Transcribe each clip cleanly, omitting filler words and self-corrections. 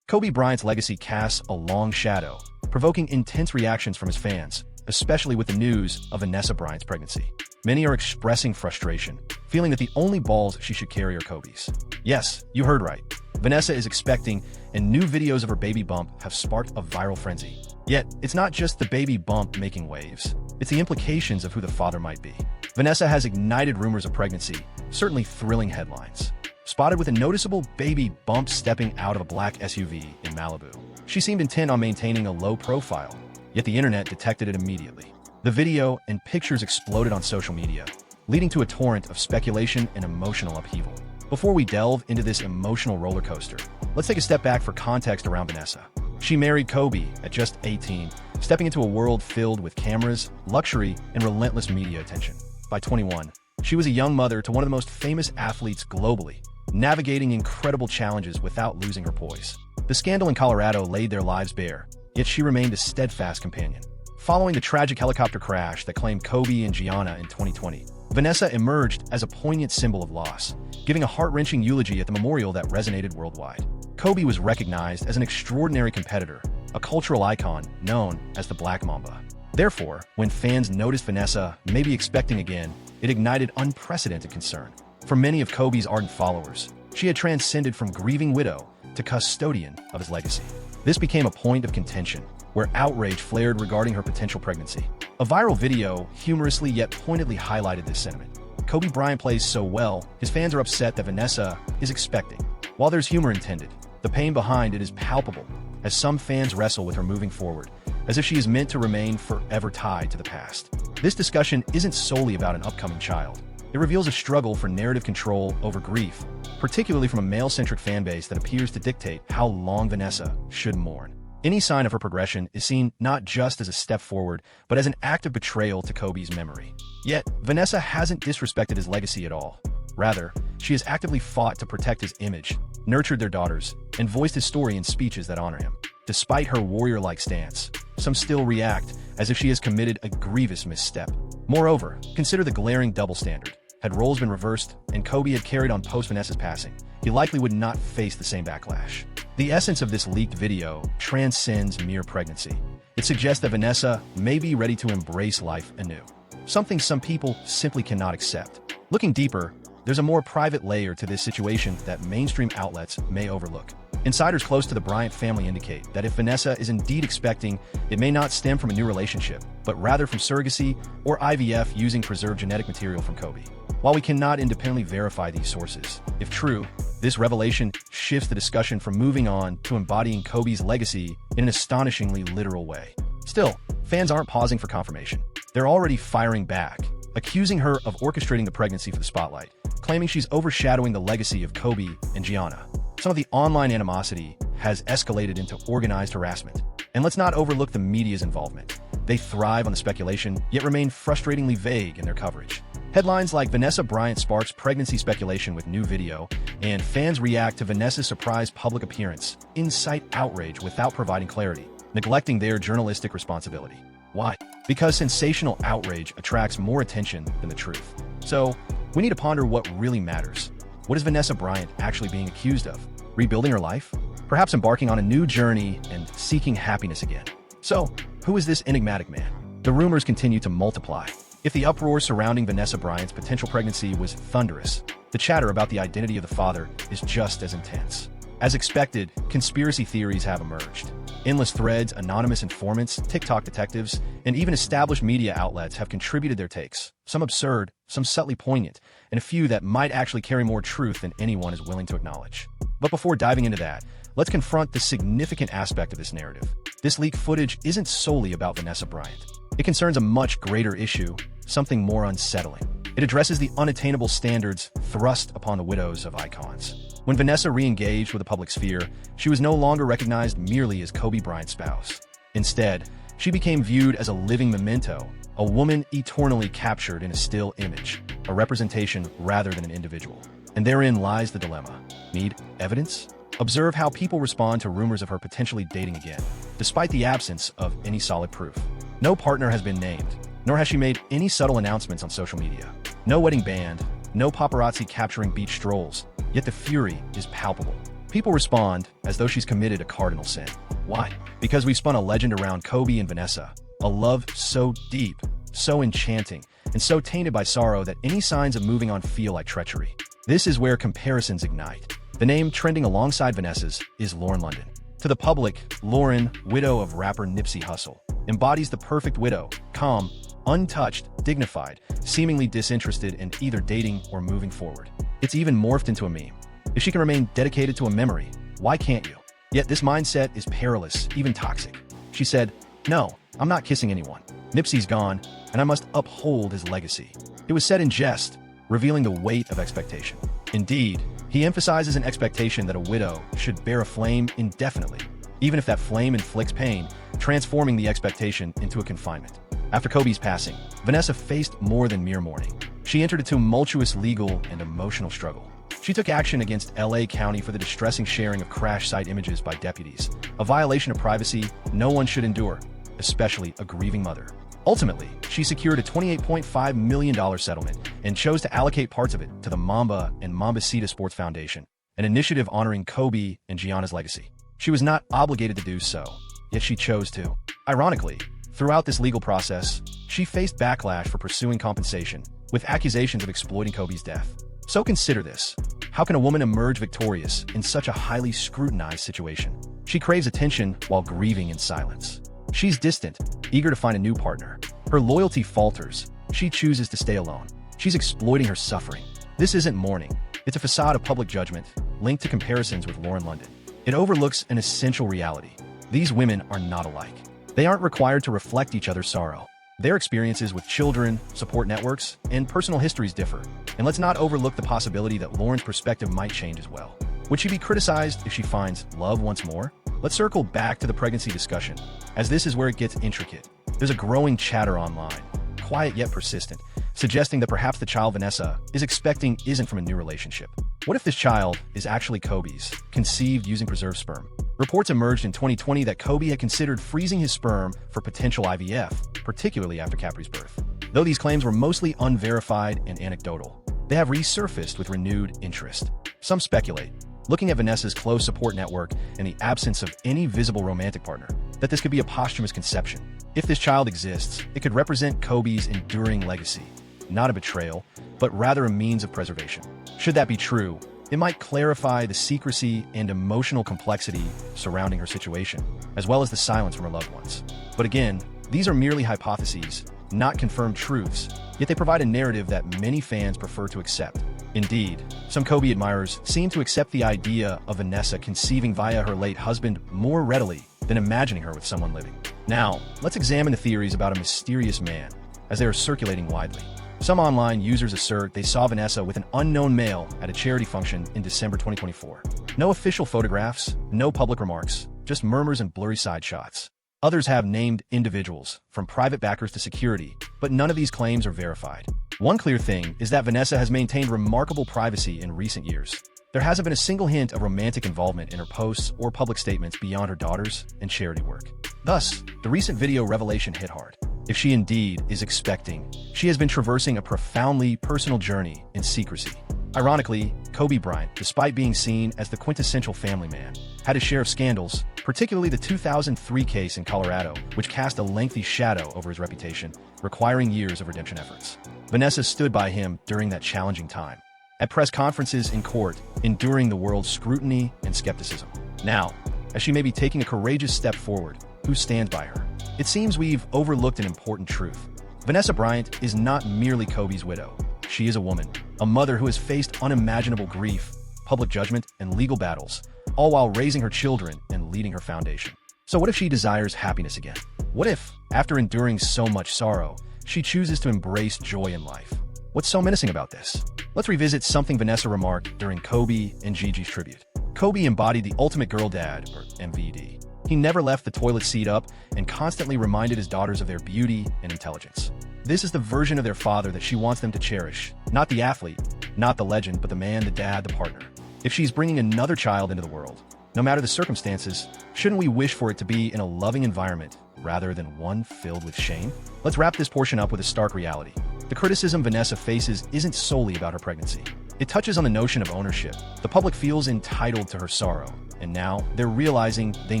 Kobe Bryant's legacy casts a long shadow, provoking intense reactions from his fans, especially with the news of Vanessa Bryant's pregnancy. Many are expressing frustration, feeling that the only balls she should carry are Kobe's. Yes, you heard right. Vanessa is expecting, and new videos of her baby bump have sparked a viral frenzy. Yet, it's not just the baby bump making waves, it's the implications of who the father might be. Vanessa has ignited rumors of pregnancy, certainly thrilling headlines. Spotted with a noticeable baby bump stepping out of a black SUV in Malibu. She seemed intent on maintaining a low profile, yet the internet detected it immediately. The video and pictures exploded on social media, leading to a torrent of speculation and emotional upheaval. Before we delve into this emotional roller coaster, let's take a step back for context around Vanessa. She married Kobe at just 18, stepping into a world filled with cameras, luxury, and relentless media attention. By 21, she was a young mother to one of the most famous athletes globally, navigating incredible challenges without losing her poise. The scandal in Colorado laid their lives bare, yet she remained a steadfast companion. Following the tragic helicopter crash that claimed Kobe and Gianna in 2020, Vanessa emerged as a poignant symbol of loss, giving a heart-wrenching eulogy at the memorial that resonated worldwide. Kobe was recognized as an extraordinary competitor, a cultural icon known as the Black Mamba. Therefore, when fans noticed Vanessa may be expecting again, it ignited unprecedented concern. For many of Kobe's ardent followers, she had transcended from grieving widow to custodian of his legacy. This became a point of contention, where outrage flared regarding her potential pregnancy. A viral video humorously yet pointedly highlighted this sentiment. Kobe Bryant plays so well, his fans are upset that Vanessa is expecting. While there's humor intended, the pain behind it is palpable, as some fans wrestle with her moving forward, as if she is meant to remain forever tied to the past. This discussion isn't solely about an upcoming child. It reveals a struggle for narrative control over grief, particularly from a male-centric fanbase that appears to dictate how long Vanessa should mourn. Any sign of her progression is seen not just as a step forward, but as an act of betrayal to Kobe's memory. Yet, Vanessa hasn't disrespected his legacy at all. Rather, she has actively fought to protect his image, nurtured their daughters, and voiced his story in speeches that honor him. Despite her warrior-like stance, some still react as if she has committed a grievous misstep. Moreover, consider the glaring double standard. Had roles been reversed and Kobe had carried on post-Vanessa's passing, he likely would not face the same backlash. The essence of this leaked video transcends mere pregnancy. It suggests that Vanessa may be ready to embrace life anew, something some people simply cannot accept. Looking deeper, there's a more private layer to this situation that mainstream outlets may overlook. Insiders close to the Bryant family indicate that if Vanessa is indeed expecting, it may not stem from a new relationship, but rather from surrogacy or IVF using preserved genetic material from Kobe. While we cannot independently verify these sources, if true, this revelation shifts the discussion from moving on to embodying Kobe's legacy in an astonishingly literal way. Still, fans aren't pausing for confirmation. They're already firing back, accusing her of orchestrating the pregnancy for the spotlight, claiming she's overshadowing the legacy of Kobe and Gianna. Some of the online animosity has escalated into organized harassment. And let's not overlook the media's involvement. They thrive on the speculation, yet remain frustratingly vague in their coverage. Headlines like Vanessa Bryant sparks pregnancy speculation with new video, and fans react to Vanessa's surprise public appearance, incite outrage without providing clarity, neglecting their journalistic responsibility. Why? Because sensational outrage attracts more attention than the truth. So, we need to ponder what really matters. What is Vanessa Bryant actually being accused of? Rebuilding her life? Perhaps embarking on a new journey and seeking happiness again? So, who is this enigmatic man? The rumors continue to multiply. If the uproar surrounding Vanessa Bryant's potential pregnancy was thunderous, the chatter about the identity of the father is just as intense. As expected, conspiracy theories have emerged. Endless threads, anonymous informants, TikTok detectives, and even established media outlets have contributed their takes, some absurd, some subtly poignant, and a few that might actually carry more truth than anyone is willing to acknowledge. But before diving into that, let's confront the significant aspect of this narrative. This leaked footage isn't solely about Vanessa Bryant. It concerns a much greater issue, something more unsettling. It addresses the unattainable standards thrust upon the widows of icons. When Vanessa re-engaged with the public sphere, she was no longer recognized merely as Kobe Bryant's spouse. Instead, she became viewed as a living memento, a woman eternally captured in a still image, a representation rather than an individual. And therein lies the dilemma. Need evidence? Observe how people respond to rumors of her potentially dating again, despite the absence of any solid proof. No partner has been named, nor has she made any subtle announcements on social media. No wedding band, no paparazzi capturing beach strolls, yet the fury is palpable. People respond as though she's committed a cardinal sin. Why? Because we've spun a legend around Kobe and Vanessa, a love so deep, so enchanting, and so tainted by sorrow that any signs of moving on feel like treachery. This is where comparisons ignite. The name trending alongside Vanessa's is Lauren London. To the public, Lauren, widow of rapper Nipsey Hussle, embodies the perfect widow, calm, untouched, dignified, seemingly disinterested in either dating or moving forward. It's even morphed into a meme. If she can remain dedicated to a memory, why can't you? Yet this mindset is perilous, even toxic. She said, "No, I'm not kissing anyone. Nipsey's gone, and I must uphold his legacy." It was said in jest, revealing the weight of expectation. Indeed, he emphasizes an expectation that a widow should bear a flame indefinitely, even if that flame inflicts pain, transforming the expectation into a confinement. After Kobe's passing, Vanessa faced more than mere mourning. She entered a tumultuous legal and emotional struggle. She took action against LA County for the distressing sharing of crash site images by deputies, a violation of privacy no one should endure, especially a grieving mother. Ultimately, she secured a $28.5 million settlement and chose to allocate parts of it to the Mamba and Mambacita Sports Foundation, an initiative honoring Kobe and Gianna's legacy. She was not obligated to do so, yet she chose to. Ironically, throughout this legal process, she faced backlash for pursuing compensation, with accusations of exploiting Kobe's death. So consider this. How can a woman emerge victorious in such a highly scrutinized situation? She craves attention while grieving in silence. She's distant, eager to find a new partner. Her loyalty falters. She chooses to stay alone. She's exploiting her suffering. This isn't mourning. It's a facade of public judgment, linked to comparisons with Lauren London. It overlooks an essential reality. These women are not alike. They aren't required to reflect each other's sorrow. Their experiences with children, support networks, and personal histories differ. And let's not overlook the possibility that Lauren's perspective might change as well. Would she be criticized if she finds love once more? Let's circle back to the pregnancy discussion, as this is where it gets intricate. There's a growing chatter online, quiet yet persistent, suggesting that perhaps the child Vanessa is expecting isn't from a new relationship. What if this child is actually Kobe's, conceived using preserved sperm? Reports emerged in 2020 that Kobe had considered freezing his sperm for potential IVF, particularly after Capri's birth. Though these claims were mostly unverified and anecdotal, they have resurfaced with renewed interest. Some speculate, looking at Vanessa's close support network and the absence of any visible romantic partner, that this could be a posthumous conception. If this child exists, it could represent Kobe's enduring legacy, not a betrayal, but rather a means of preservation. Should that be true, it might clarify the secrecy and emotional complexity surrounding her situation, as well as the silence from her loved ones. But again, these are merely hypotheses, not confirmed truths, yet they provide a narrative that many fans prefer to accept. Indeed, some Kobe admirers seem to accept the idea of Vanessa conceiving via her late husband more readily than imagining her with someone living. Now, let's examine the theories about a mysterious man, as they are circulating widely. Some online users assert they saw Vanessa with an unknown male at a charity function in December 2024. No official photographs, no public remarks, just murmurs and blurry side shots. Others have named individuals, from private backers to security, but none of these claims are verified. One clear thing is that Vanessa has maintained remarkable privacy in recent years. There hasn't been a single hint of romantic involvement in her posts or public statements beyond her daughters and charity work. Thus, the recent video revelation hit hard. If she indeed is expecting, she has been traversing a profoundly personal journey in secrecy. Ironically, Kobe Bryant, despite being seen as the quintessential family man, had his share of scandals, particularly the 2003 case in Colorado, which cast a lengthy shadow over his reputation, requiring years of redemption efforts. Vanessa stood by him during that challenging time, at press conferences in court, enduring the world's scrutiny and skepticism. Now, as she may be taking a courageous step forward, who stands by her? It seems we've overlooked an important truth. Vanessa Bryant is not merely Kobe's widow. She is a woman, a mother who has faced unimaginable grief, public judgment, and legal battles, all while raising her children and leading her foundation. So what if she desires happiness again? What if, after enduring so much sorrow, she chooses to embrace joy in life? What's so menacing about this? Let's revisit something Vanessa remarked during Kobe and Gigi's tribute. Kobe embodied the ultimate girl dad, or MVD. He never left the toilet seat up and constantly reminded his daughters of their beauty and intelligence. This is the version of their father that she wants them to cherish. Not the athlete, not the legend, but the man, the dad, the partner. If she's bringing another child into the world, no matter the circumstances, shouldn't we wish for it to be in a loving environment rather than one filled with shame? Let's wrap this portion up with a stark reality. The criticism Vanessa faces isn't solely about her pregnancy. It touches on the notion of ownership. The public feels entitled to her sorrow, and now they're realizing they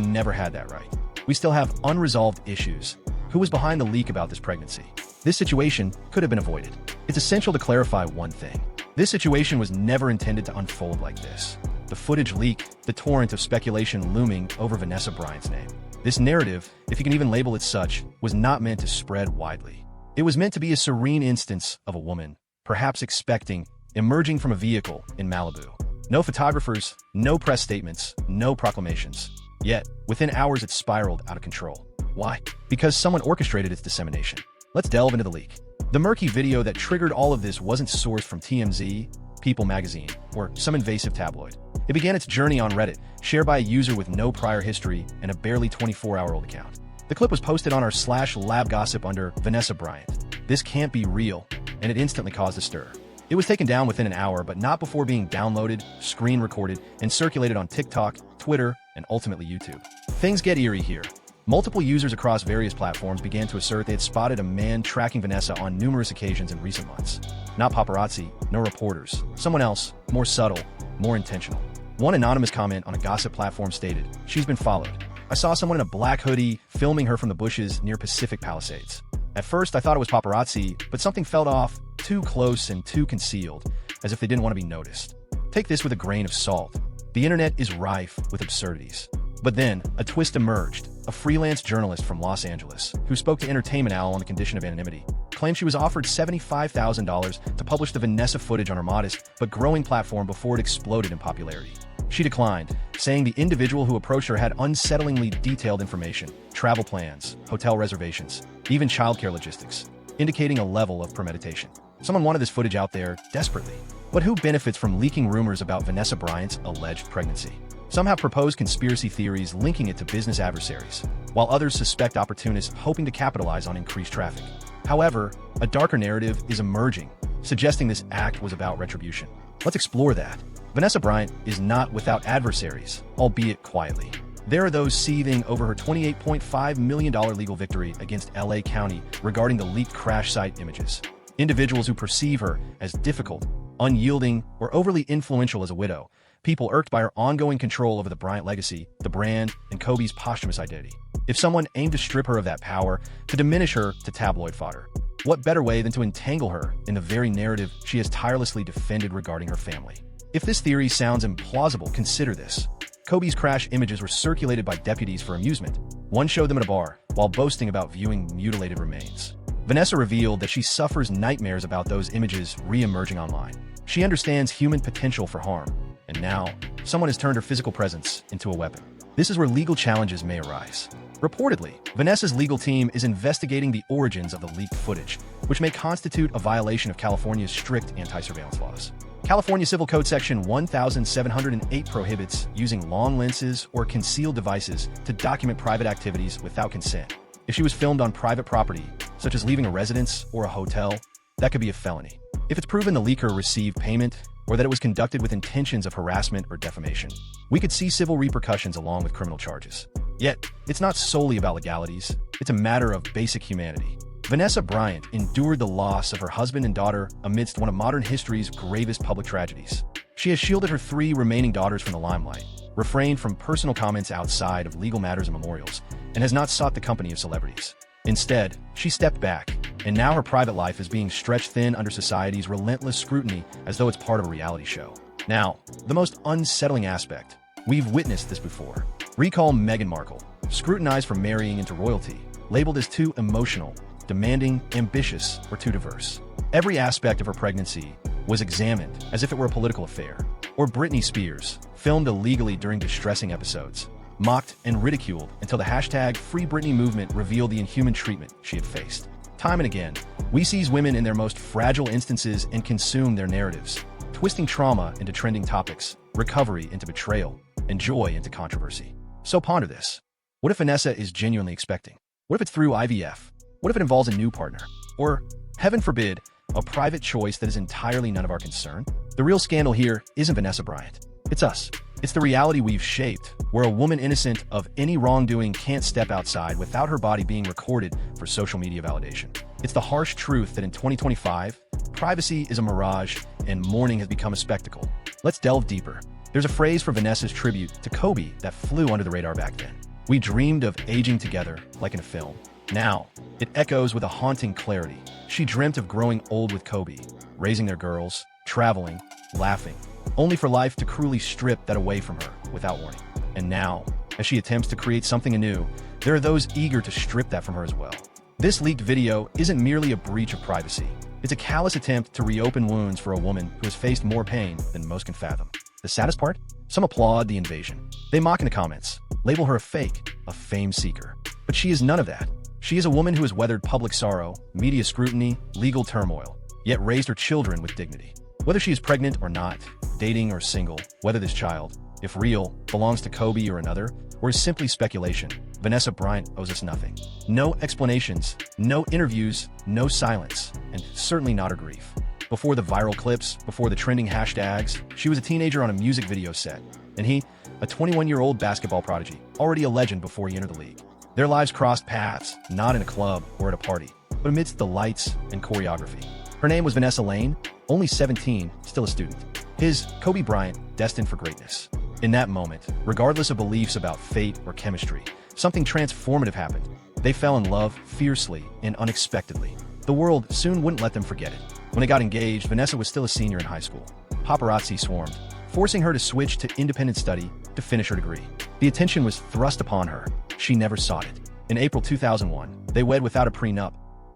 never had that right. We still have unresolved issues. Who was behind the leak about this pregnancy? This situation could have been avoided. It's essential to clarify one thing. This situation was never intended to unfold like this. The footage leak, the torrent of speculation looming over Vanessa Bryant's name. This narrative, if you can even label it such, was not meant to spread widely. It was meant to be a serene instance of a woman, perhaps expecting, emerging from a vehicle in Malibu. No photographers, no press statements, no proclamations. Yet, within hours it spiraled out of control. Why? Because someone orchestrated its dissemination. Let's delve into the leak. The murky video that triggered all of this wasn't sourced from TMZ, People magazine, or some invasive tabloid. It began its journey on Reddit, shared by a user with no prior history and a barely 24-hour-old account. The clip was posted on r/lab gossip under Vanessa Bryant. This can't be real, and it instantly caused a stir. It was taken down within an hour, but not before being downloaded, screen recorded, and circulated on TikTok, Twitter, and ultimately YouTube. Things get eerie here. Multiple users across various platforms began to assert they had spotted a man tracking Vanessa on numerous occasions in recent months. Not paparazzi, no reporters. Someone else, more subtle, more intentional. One anonymous comment on a gossip platform stated, "She's been followed. I saw someone in a black hoodie filming her from the bushes near Pacific Palisades. At first, I thought it was paparazzi, but something felt off, too close and too concealed, as if they didn't want to be noticed." Take this with a grain of salt. The internet is rife with absurdities. But then, a twist emerged. A freelance journalist from Los Angeles, who spoke to Entertainment Owl on the condition of anonymity, claimed she was offered $75,000 to publish the Vanessa footage on her modest but growing platform before it exploded in popularity. She declined, saying the individual who approached her had unsettlingly detailed information, travel plans, hotel reservations, even childcare logistics, indicating a level of premeditation. Someone wanted this footage out there desperately. But who benefits from leaking rumors about Vanessa Bryant's alleged pregnancy? Some have proposed conspiracy theories linking it to business adversaries, while others suspect opportunists hoping to capitalize on increased traffic. However, a darker narrative is emerging, suggesting this act was about retribution. Let's explore that. Vanessa Bryant is not without adversaries, albeit quietly. There are those seething over her $28.5 million legal victory against LA County regarding the leaked crash site images. Individuals who perceive her as difficult, unyielding, or overly influential as a widow. People irked by her ongoing control over the Bryant legacy, the brand, and Kobe's posthumous identity. If someone aimed to strip her of that power, to diminish her to tabloid fodder, what better way than to entangle her in the very narrative she has tirelessly defended regarding her family? If this theory sounds implausible, consider this. Kobe's crash images were circulated by deputies for amusement. One showed them at a bar, while boasting about viewing mutilated remains. Vanessa revealed that she suffers nightmares about those images re-emerging online. She understands human potential for harm, and now, someone has turned her physical presence into a weapon. This is where legal challenges may arise. Reportedly, Vanessa's legal team is investigating the origins of the leaked footage, which may constitute a violation of California's strict anti-surveillance laws. California Civil Code Section 1708 prohibits using long lenses or concealed devices to document private activities without consent. If she was filmed on private property, such as leaving a residence or a hotel, that could be a felony. If it's proven the leaker received payment, or that it was conducted with intentions of harassment or defamation, we could see civil repercussions along with criminal charges. Yet, it's not solely about legalities, it's a matter of basic humanity. Vanessa Bryant endured the loss of her husband and daughter amidst one of modern history's gravest public tragedies. She has shielded her 3 remaining daughters from the limelight, refrained from personal comments outside of legal matters and memorials, and has not sought the company of celebrities. Instead, she stepped back, and now her private life is being stretched thin under society's relentless scrutiny as though it's part of a reality show. Now, the most unsettling aspect. We've witnessed this before. Recall Meghan Markle, scrutinized for marrying into royalty, labeled as too emotional, demanding, ambitious, or too diverse. Every aspect of her pregnancy was examined as if it were a political affair. Or Britney Spears, filmed illegally during distressing episodes, mocked and ridiculed until the hashtag #FreeBritney movement revealed the inhuman treatment she had faced. Time and again, we seize women in their most fragile instances and consume their narratives, twisting trauma into trending topics, recovery into betrayal, and joy into controversy. So ponder this. What if Vanessa is genuinely expecting? What if it's through IVF? What if it involves a new partner? Or, heaven forbid, a private choice that is entirely none of our concern? The real scandal here isn't Vanessa Bryant. It's us. It's the reality we've shaped, where a woman innocent of any wrongdoing can't step outside without her body being recorded for social media validation. It's the harsh truth that in 2025, privacy is a mirage and mourning has become a spectacle. Let's delve deeper. There's a phrase for Vanessa's tribute to Kobe that flew under the radar back then. We dreamed of aging together like in a film. Now, it echoes with a haunting clarity. She dreamt of growing old with Kobe, raising their girls, traveling, laughing, only for life to cruelly strip that away from her without warning. And now, as she attempts to create something anew, there are those eager to strip that from her as well. This leaked video isn't merely a breach of privacy. It's a callous attempt to reopen wounds for a woman who has faced more pain than most can fathom. The saddest part? Some applaud the invasion. They mock in the comments, label her a fake, a fame seeker. But she is none of that. She is a woman who has weathered public sorrow, media scrutiny, legal turmoil, yet raised her children with dignity. Whether she is pregnant or not, dating or single, whether this child, if real, belongs to Kobe or another, or is simply speculation, Vanessa Bryant owes us nothing. No explanations, no interviews, no silence, and certainly not her grief. Before the viral clips, before the trending hashtags, she was a teenager on a music video set, and he, a 21-year-old basketball prodigy, already a legend before he entered the league. Their lives crossed paths, not in a club or at a party, but amidst the lights and choreography. Her name was Vanessa Lane, only 17, still a student. His, Kobe Bryant, destined for greatness. In that moment, regardless of beliefs about fate or chemistry, something transformative happened. They fell in love fiercely and unexpectedly. The world soon wouldn't let them forget it. When they got engaged, Vanessa was still a senior in high school. Paparazzi swarmed, forcing her to switch to independent study to finish her degree. The attention was thrust upon her. She never sought it. In April 2001, they wed without a prenup.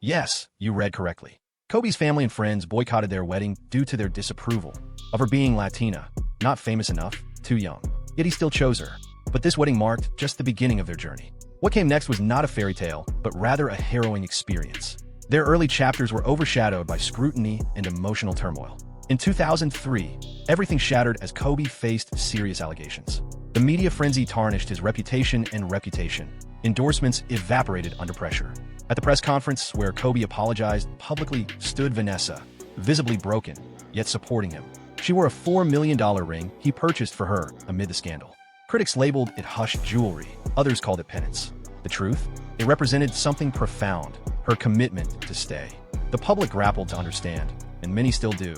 Yes, you read correctly. Kobe's family and friends boycotted their wedding due to their disapproval of her being Latina, not famous enough, too young. Yet he still chose her. But this wedding marked just the beginning of their journey. What came next was not a fairy tale, but rather a harrowing experience. Their early chapters were overshadowed by scrutiny and emotional turmoil. In 2003, everything shattered as Kobe faced serious allegations. The media frenzy tarnished his reputation and reputation. Endorsements evaporated under pressure. At the press conference where Kobe apologized publicly stood Vanessa, visibly broken, yet supporting him. She wore a $4 million ring he purchased for her amid the scandal. Critics labeled it hush jewelry, others called it penance. The truth? It represented something profound, her commitment to stay. The public grappled to understand, and many still do,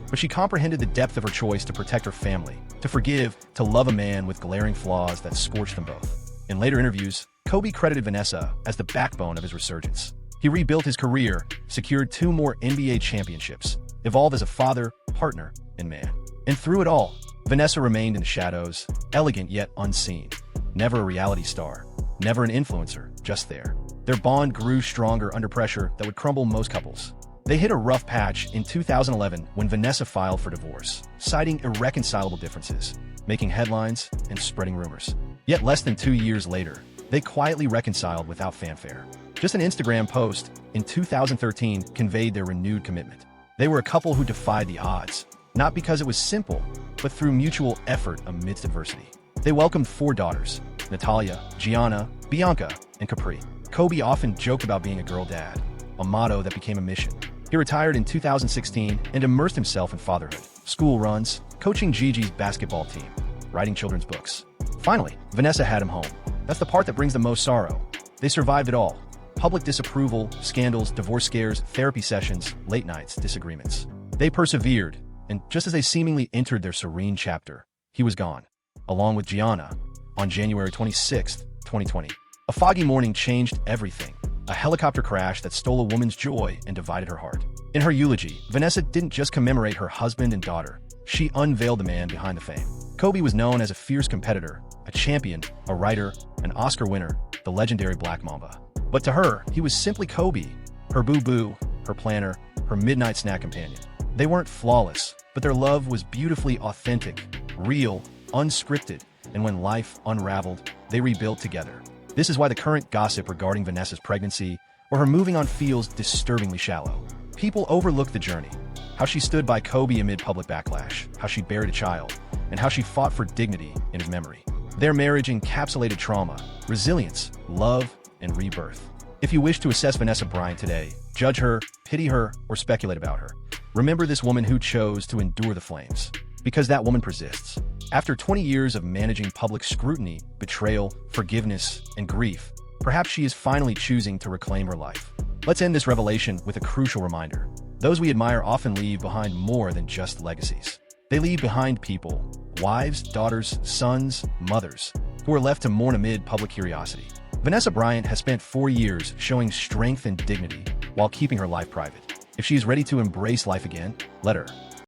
but she comprehended the depth of her choice to protect her family, to forgive, to love a man with glaring flaws that scorched them both. In later interviews, Kobe credited Vanessa as the backbone of his resurgence. He rebuilt his career, secured 2 more NBA championships, evolved as a father, partner, and man. And through it all, Vanessa remained in the shadows, elegant yet unseen. Never a reality star, never an influencer, just there. Their bond grew stronger under pressure that would crumble most couples. They hit a rough patch in 2011 when Vanessa filed for divorce, citing irreconcilable differences, making headlines and spreading rumors. Yet less than 2 years later, they quietly reconciled without fanfare. Just an Instagram post in 2013 conveyed their renewed commitment. They were a couple who defied the odds, not because it was simple, but through mutual effort amidst adversity. They welcomed 4 daughters, Natalia, Gianna, Bianca, and Capri. Kobe often joked about being a girl dad, a motto that became a mission. He retired in 2016 and immersed himself in fatherhood, school runs, coaching Gigi's basketball team, writing children's books. Finally, Vanessa had him home. That's the part that brings the most sorrow. They survived it all. Public disapproval, scandals, divorce scares, therapy sessions, late nights, disagreements. They persevered, and just as they seemingly entered their serene chapter, he was gone, along with Gianna, on January 26, 2020. A foggy morning changed everything. A helicopter crash that stole a woman's joy and divided her heart. In her eulogy, Vanessa didn't just commemorate her husband and daughter. She unveiled the man behind the fame. Kobe was known as a fierce competitor, a champion, a writer, an Oscar winner, the legendary Black Mamba. But to her, he was simply Kobe, her boo-boo, her planner, her midnight snack companion. They weren't flawless, but their love was beautifully authentic, real, unscripted, and when life unraveled, they rebuilt together. This is why the current gossip regarding Vanessa's pregnancy or her moving on feels disturbingly shallow. People overlook the journey, how she stood by Kobe amid public backlash, how she buried a child, and how she fought for dignity in his memory. Their marriage encapsulated trauma, resilience, love, and rebirth. If you wish to assess Vanessa Bryant today, judge her, pity her, or speculate about her, remember this woman who chose to endure the flames. Because that woman persists. After 20 years of managing public scrutiny, betrayal, forgiveness, and grief, perhaps she is finally choosing to reclaim her life. Let's end this revelation with a crucial reminder. Those we admire often leave behind more than just legacies. They leave behind people, wives, daughters, sons, mothers, who are left to mourn amid public curiosity. Vanessa Bryant has spent 4 years showing strength and dignity while keeping her life private. If she is ready to embrace life again, let her.